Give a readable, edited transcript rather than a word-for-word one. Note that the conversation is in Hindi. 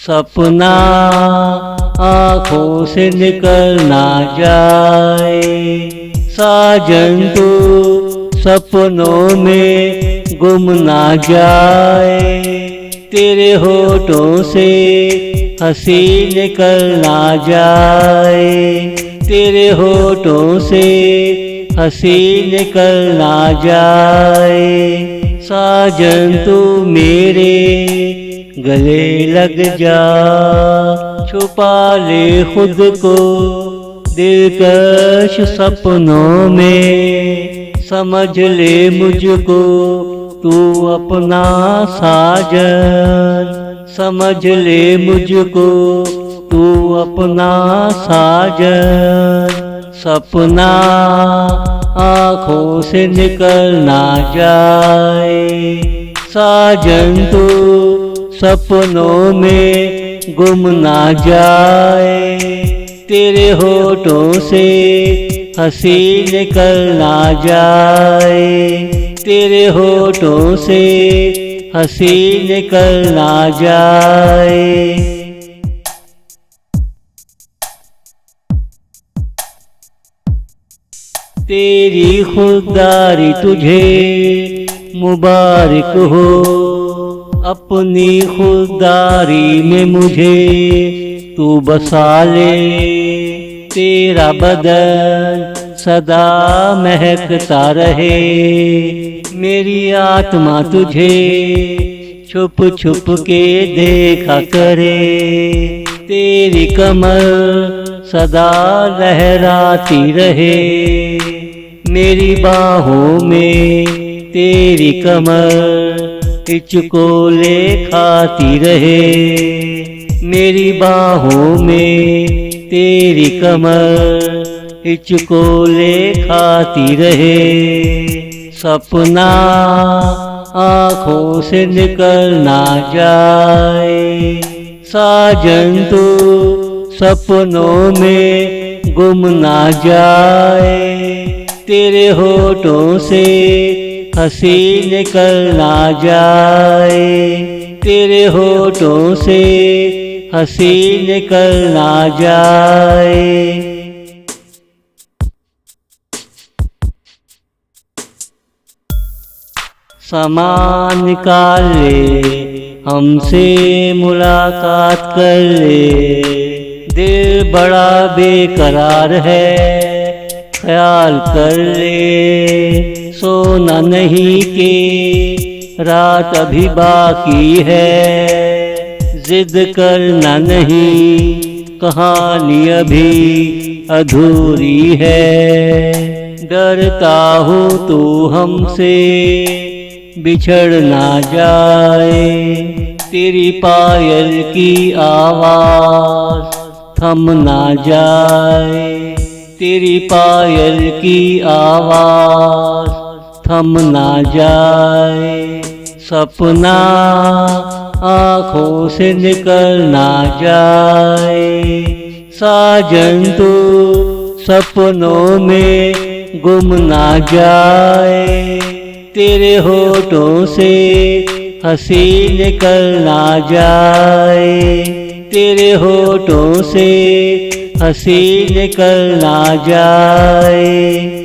सपना आँखों से निकल ना जाए, साजन तू सपनों में गुम ना जाए। तेरे होठों से हंसी निकल ना जाए, तेरे होठों से हंसी निकल ना जाए। साजन तू मेरे गले लग जा, छुपा ले खुद को दिलकश सपनों में, समझ ले मुझको तू अपना साजन, समझ ले मुझको तू अपना साजन। सपना आँखों से निकल ना जाए, साजन तू सपनों में गुम ना जाए। तेरे होठों से हंसी निकल ना जाए, तेरे होठों से हंसी निकल ना जाए। तेरी खुददारी तुझे मुबारक हो, अपनी खुददारी में मुझे तू बसा ले। तेरा बदन सदा महकता रहे, मेरी आत्मा तुझे छुप छुप के देखा करे। तेरी कमर सदा लहराती रहे, मेरी बाहों में तेरी कमर हिचकोले खाती रहे। मेरी बाहों में तेरी कमर हिचकोले खाती रहे। सपना आँखों से निकल ना जाए, साजन तू सपनों में गुम ना जाए। तेरे होठों से हंसी निकल ना जाए, तेरे होठों से हंसी निकल ना जाए। समान निकाल ले, हमसे मुलाकात कर ले। दिल बड़ा बेकरार है, ख्याल कर ले। सोना नहीं के रात अभी बाकी है, जिद करना नहीं कहानी अभी अधूरी है। डरता हूँ तू हमसे बिछड़ ना जाए, तेरी पायल की आवाज़ थम ना जाए। तेरी पायल की आवाज़ थम ना जाए। सपना आँखों से निकल ना जाए, साजन तू सपनों में गुम ना जाए। तेरे होठों से हंसी निकल ना जाए, तेरे होठों से हंसी निकल ना जाए।